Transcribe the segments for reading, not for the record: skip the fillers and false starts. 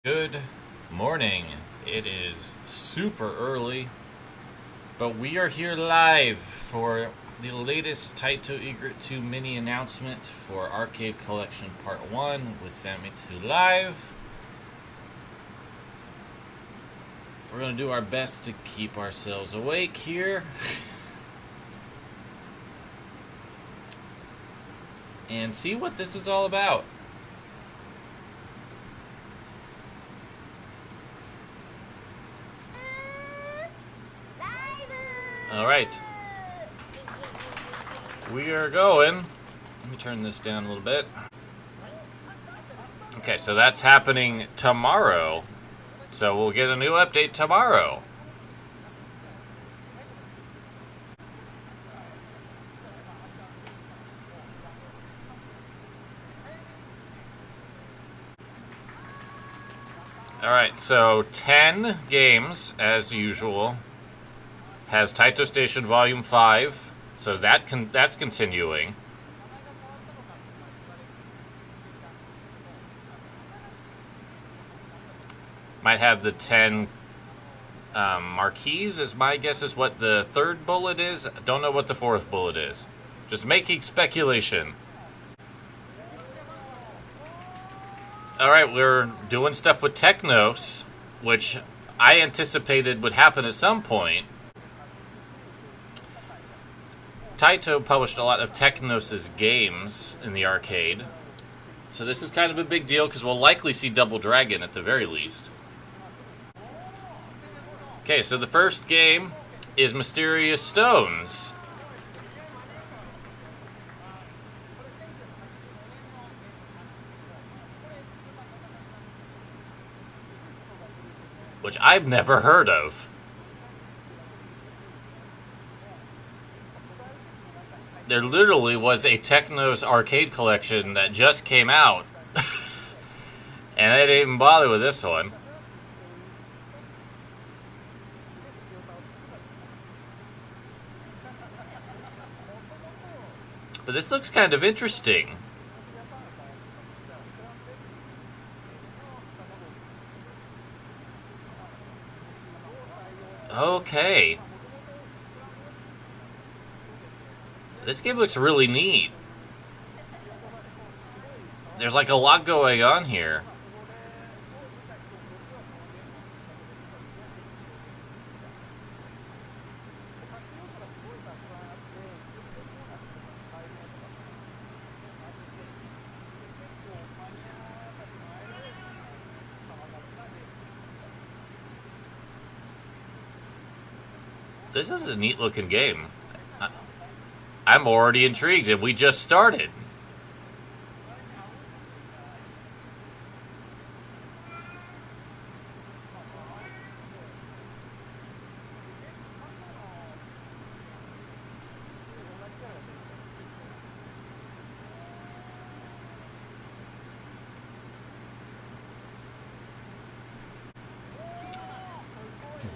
Good morning. It is super early, but we are here live for the latest Taito Egret II Mini announcement for Arcade Collection Part 1 with Famitsu Live. We're going to do our best to keep ourselves awake here. And see what this is all about. Alright. We are going. Let me turn this down a little bit. Okay, so that's happening tomorrow. So we'll get a new update tomorrow. Alright, so 10 games, as usual. Has Taito Station Volume 5, so that's continuing. Might have the 10 marquees, is my guess is what the third bullet is. Don't know what the fourth bullet is. Just making speculation. Alright, we're doing stuff with Technos, which I anticipated would happen at some point. Taito published a lot of Technos' games in the arcade, so this is kind of a big deal because we'll likely see Double Dragon at the very least. Okay, so the first game is Mysterious Stones. Which I've never heard of. There literally was a Technos arcade collection that just came out. And I didn't even bother with this one. But this looks kind of interesting. Okay. This game looks really neat. There's like a lot going on here. This is a neat looking game. I'm already intrigued, and we just started.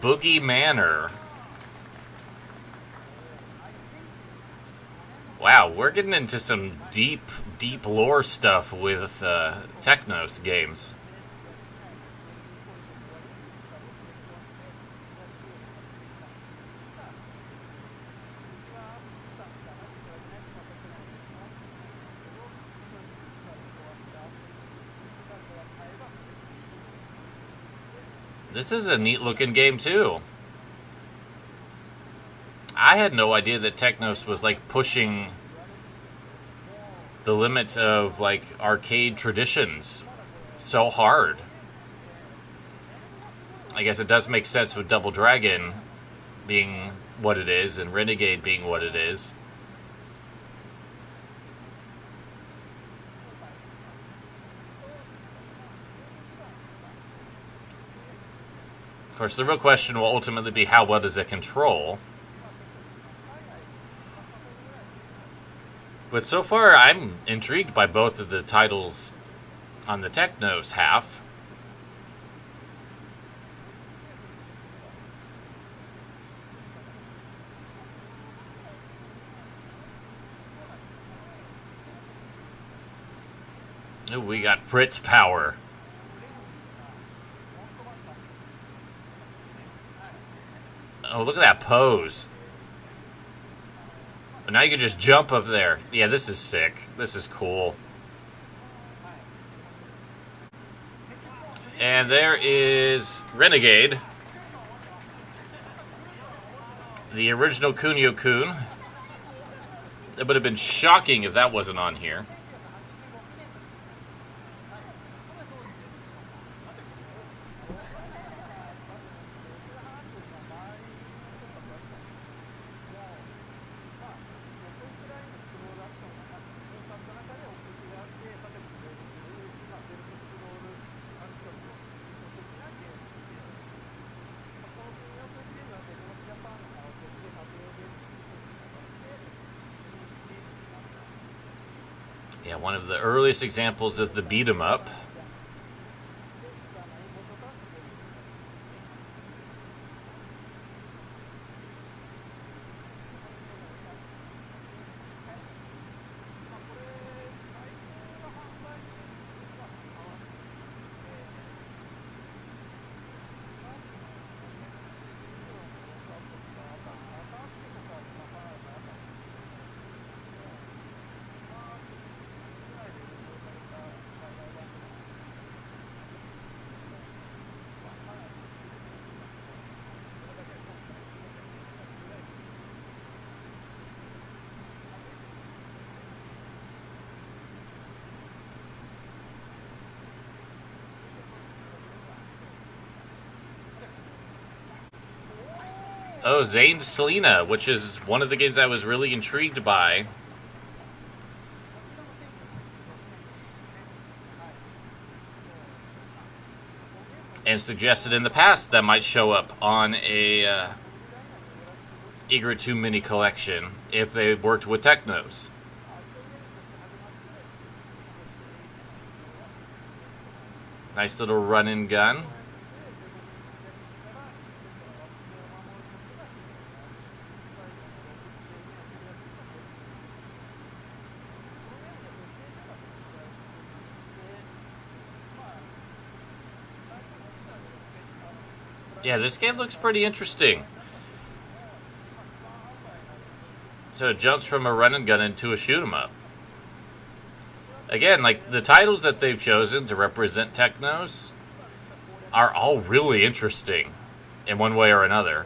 Boogie Manor. Wow, we're getting into some deep lore stuff with Technos games. This is a neat looking game too. I had no idea that Technos was like pushing the limits of like arcade traditions so hard. I guess it does make sense with Double Dragon being what it is and Renegade being what it is. Of course, the real question will ultimately be how well does it control? But so far, I'm intrigued by both of the titles on the Technos half. Ooh, we got Fritz Power. Oh, look at that pose. Now you can just jump up there. Yeah, this is sick. This is cool. And there is Renegade. The original Kunio-kun. It would have been shocking if that wasn't on here. Yeah, one of the earliest examples of the beat 'em up. Oh, Zane Selena, which is one of the games I was really intrigued by. And suggested in the past that might show up on a Egret II Mini collection if they worked with Technos. Nice little run and gun. Yeah, this game looks pretty interesting. So it jumps from a run and gun into a shoot 'em up. Again, like the titles that they've chosen to represent Technos are all really interesting in one way or another.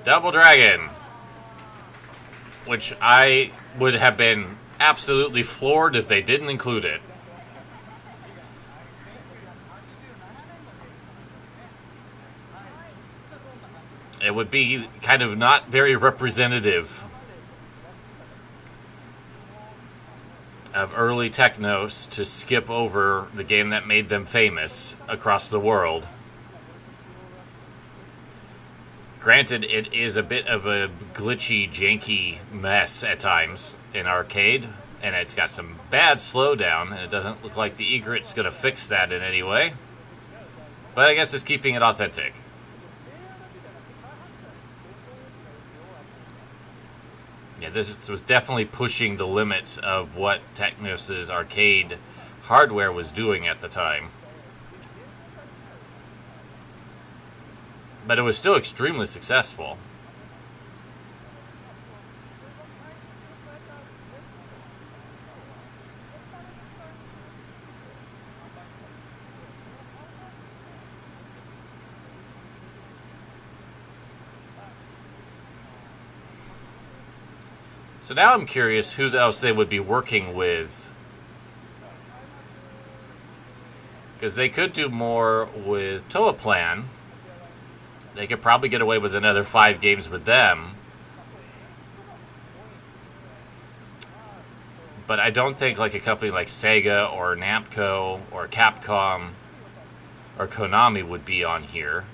Double Dragon, which I would have been absolutely floored if they didn't include it. It would be kind of not very representative of early Technos to skip over the game that made them famous across the world. Granted, it is a bit of a glitchy, janky mess at times in arcade, and it's got some bad slowdown, and it doesn't look like the Egret's going to fix that in any way. But I guess it's keeping it authentic. Yeah, this was definitely pushing the limits of what Technos' arcade hardware was doing at the time. But it was still extremely successful. So now I'm curious who else they would be working with. Because they could do more with Toaplan. They could probably get away with another 5 games with them. But I don't think like a company like Sega or Namco or Capcom or Konami would be on here.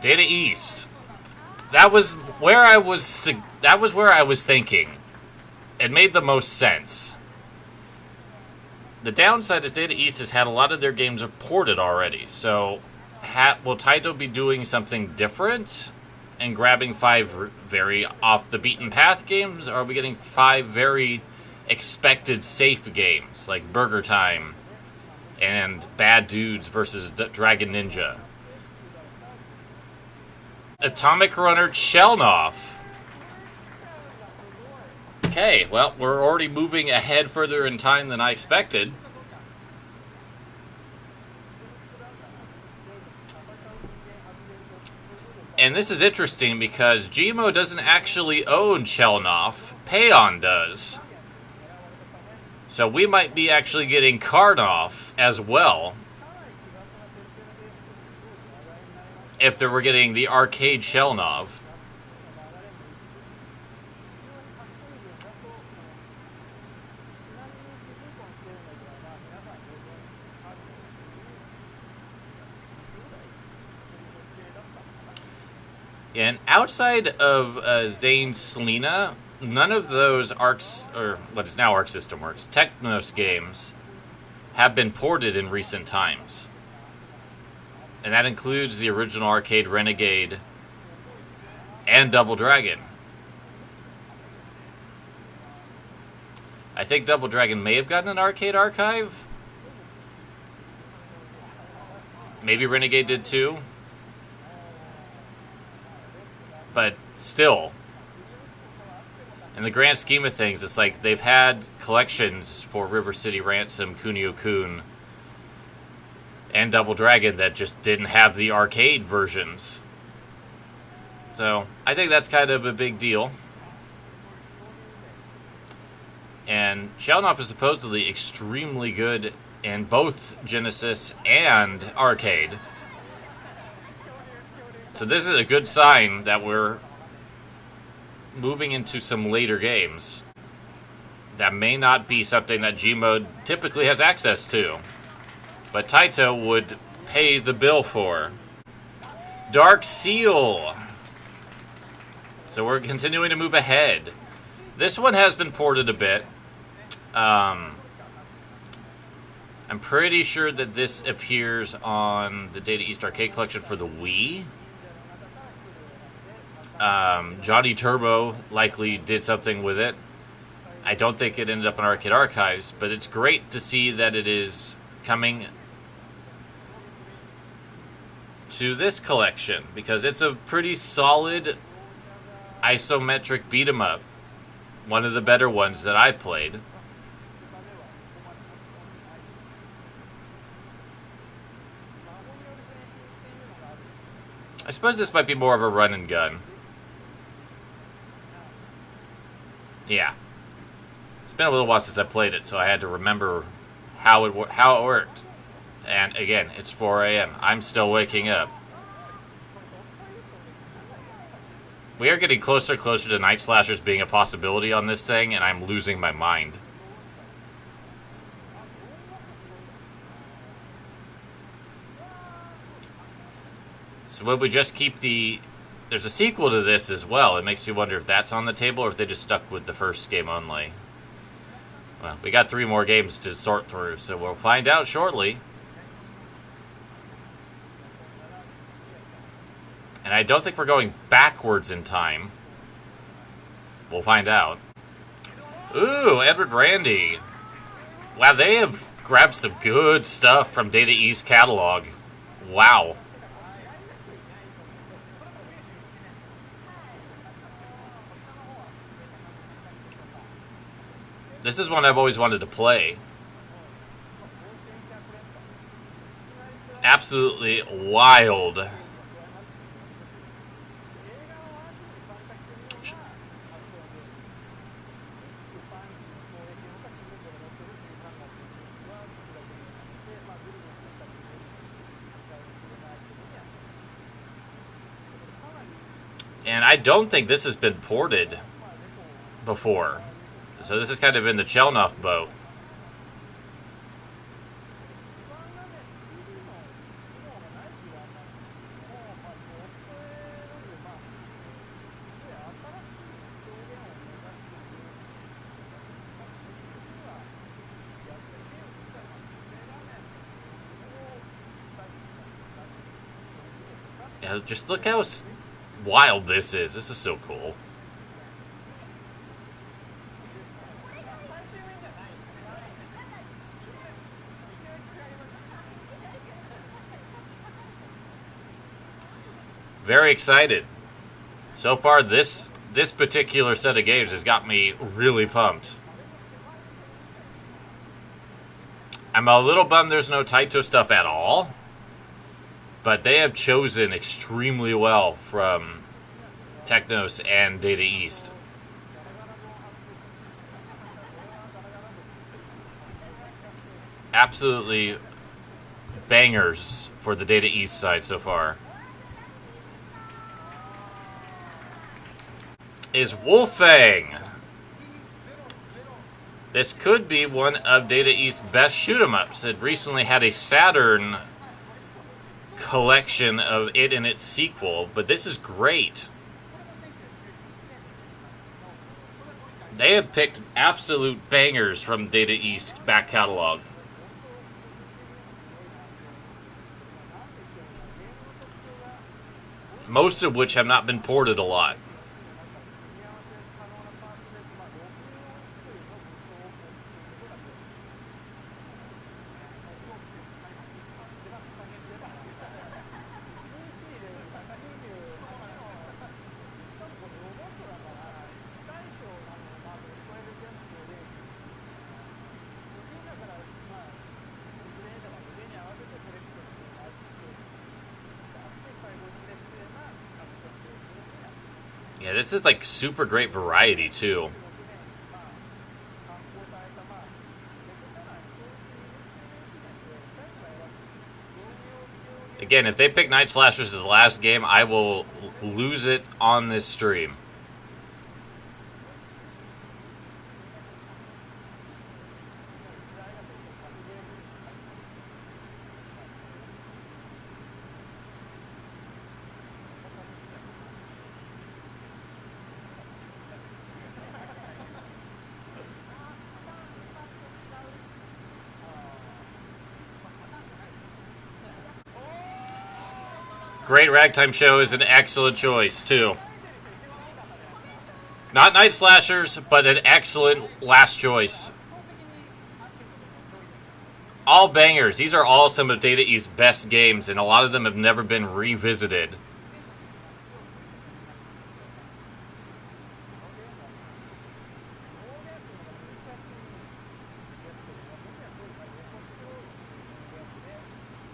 Data East. That was where I was thinking. it made the most sense. The downside is Data East has had a lot of their games ported already, so will Taito be doing something different and grabbing 5 very off-the-beaten-path games, or are we getting 5 very expected safe games, like Burger Time and Bad Dudes versus Dragon Ninja? Atomic Runner Chelnov. Okay, well, we're already moving ahead further in time than I expected. And this is interesting because Gmo doesn't actually own Chelnov. Pateron does. So we might be actually getting Karnov as well. If they were getting the arcade Chelnov. And outside of Zane Selena, none of those Arcs, or what is now Arc System Works, Technos games have been ported in recent times. And that includes the original arcade Renegade and Double Dragon. I think Double Dragon may have gotten an arcade archive. Maybe Renegade did too. But still, in the grand scheme of things, it's like they've had collections for River City Ransom, Kunio-kun, and Double Dragon that just didn't have the arcade versions. So, I think that's kind of a big deal. And Chelnov is supposedly extremely good in both Genesis and arcade. So this is a good sign that we're moving into some later games. That may not be something that Gmod typically has access to, but Taito would pay the bill for. Dark Seal. So we're continuing to move ahead. This one has been ported a bit. I'm pretty sure that this appears on the Data East Arcade Collection for the Wii. Johnny Turbo likely did something with it. I don't think it ended up in Arcade Archives, but it's great to see that it is coming to this collection, because it's a pretty solid isometric beat-em-up. One of the better ones that I played. I suppose this might be more of a run and gun. Yeah. It's been a little while since I played it, so I had to remember how it worked. And again, it's 4 a.m. I'm still waking up. We are getting closer and closer to Night Slashers being a possibility on this thing, and I'm losing my mind. So would we just keep the... There's a sequel to this as well. It makes me wonder if that's on the table or if they just stuck with the first game only. Well, we got 3 more games to sort through, so we'll find out shortly. And I don't think we're going backwards in time. We'll find out. Ooh, Edward Randy. Wow, they have grabbed some good stuff from Data East catalog. Wow. This is one I've always wanted to play. Absolutely wild. And I don't think this has been ported before. So this is kind of in the Chelnov boat. Yeah, just look how wild this is. This is so cool. Very excited. So far, this particular set of games has got me really pumped. I'm a little bummed there's no Taito stuff at all, but they have chosen extremely well from Technos and Data East. Absolutely bangers for the Data East side so far. Is Wolfang. This could be one of Data East's best shoot-'em-ups. It recently had a Saturn collection of it and its sequel, but this is great. They have picked absolute bangers from Data East's back catalog. Most of which have not been ported a lot. Yeah, this is like super great variety too. Again, if they pick Night Slashers as the last game, I will lose it on this stream. Great Ragtime Show is an excellent choice, too. Not Night Slashers, but an excellent last choice. All bangers. These are all some of Data East's best games, and a lot of them have never been revisited.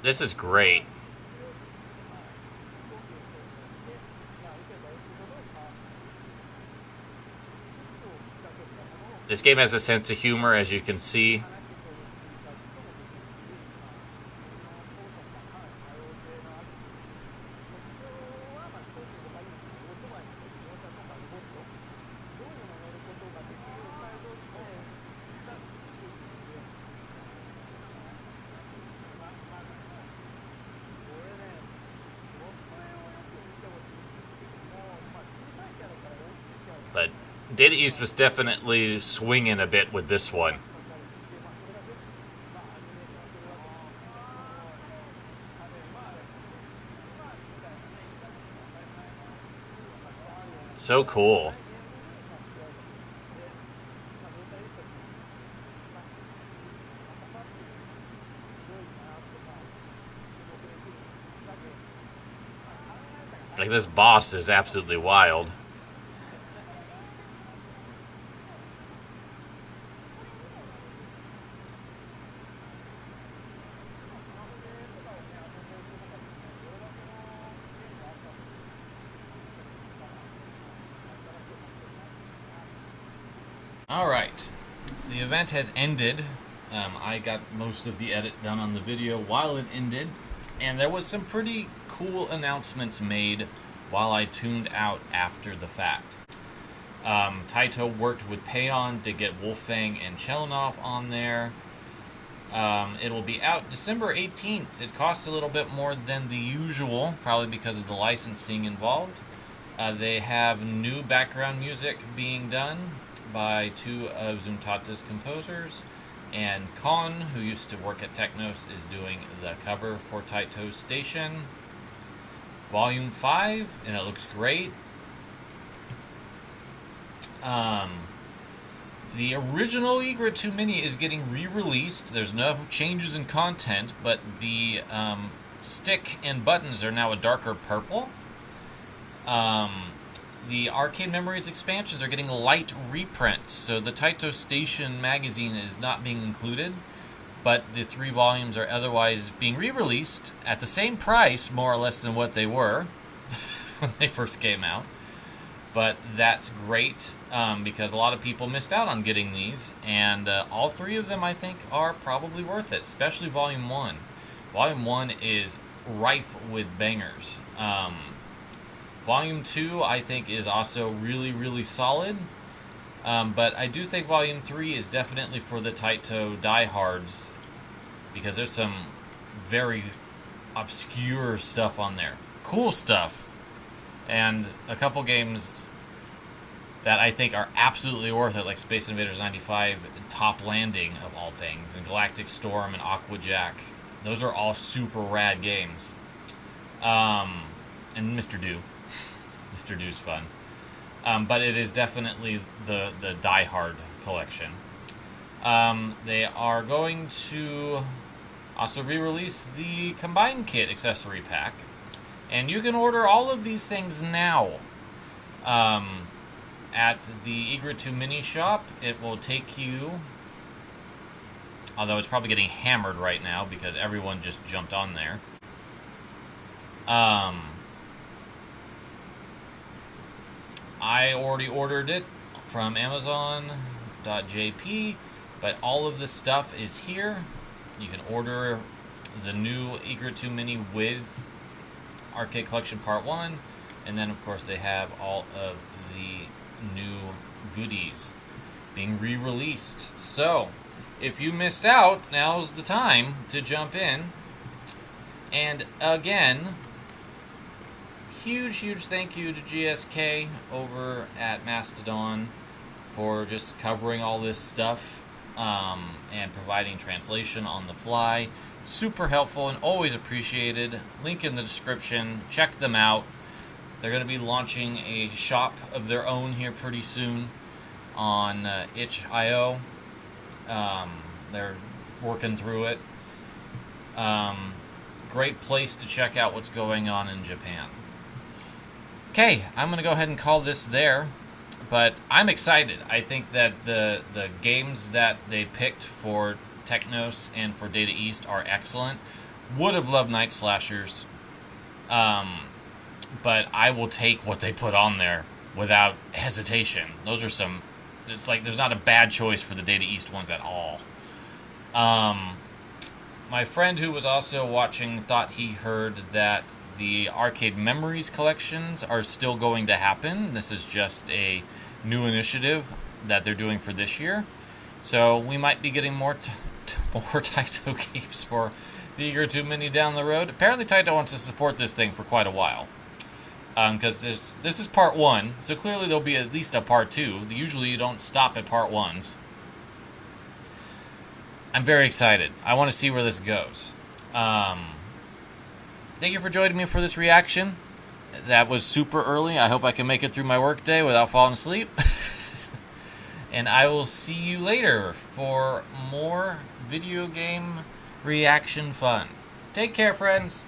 This is great. This game has a sense of humor, as you can see. But Data East was definitely swinging a bit with this one. So cool. Like, this boss is absolutely wild. Alright, the event has ended. I got most of the edit done on the video while it ended, and there was some pretty cool announcements made while I tuned out after the fact. Taito worked with Pateron to get Wolfang and Chelanov on there. It will be out December 18th. It costs a little bit more than the usual, probably because of the licensing involved. They have new background music being done by two of Zuntata's composers, and Kon, who used to work at Technos, is doing the cover for Taito's Station. Volume 5, and it looks great. The original Egret II Mini is getting re-released. There's no changes in content, but the stick and buttons are now a darker purple. The Arcade Memories expansions are getting light reprints, so the Taito Station magazine is not being included, but the 3 volumes are otherwise being re-released at the same price, more or less, than what they were when they first came out. But that's great, because a lot of people missed out on getting these, and all 3 of them, I think, are probably worth it, especially Volume 1. Volume 1 is rife with bangers. Volume 2, I think, is also really, really solid. But I do think Volume 3 is definitely for the Taito diehards, because there's some very obscure stuff on there. Cool stuff. And a couple games that I think are absolutely worth it, like Space Invaders 95, Top Landing, of all things, and Galactic Storm and Aquajack. Those are all super rad games. And Mr. Do. Mr. Do's fun. But it is definitely the Die Hard collection. They are going to also re-release the Combined Kit accessory pack. And you can order all of these things now at the Egret II Mini shop. It will take you, although it's probably getting hammered right now because everyone just jumped on there. I already ordered it from Amazon.jp, but all of this stuff is here. You can order the new Egret II Mini with Arcade Collection Part 1, and then of course they have all of the new goodies being re-released. So if you missed out, now's the time to jump in. And again, huge thank you to GSK over at Mastodon for just covering all this stuff and providing translation on the fly. Super helpful and always appreciated. Link in the description. Check them out. They're going to be launching a shop of their own here pretty soon on itch.io. They're working through it. Great place to check out what's going on in Japan. Okay, I'm going to go ahead and call this there, but I'm excited. I think that the games that they picked for Technos and for Data East are excellent. Would have loved Night Slashers, but I will take what they put on there without hesitation. Those are some, it's like there's not a bad choice for the Data East ones at all. My friend who was also watching thought he heard that the Arcade Memories collections are still going to happen. This is just a new initiative that they're doing for this year. So we might be getting more Taito games for the Egret II Mini down the road. Apparently Taito wants to support this thing for quite a while. Because this is part 1, so clearly there'll be at least a part 2. Usually you don't stop at part 1s. I'm very excited. I want to see where this goes. Thank you for joining me for this reaction. That was super early. I hope I can make it through my workday without falling asleep. And I will see you later for more video game reaction fun. Take care, friends.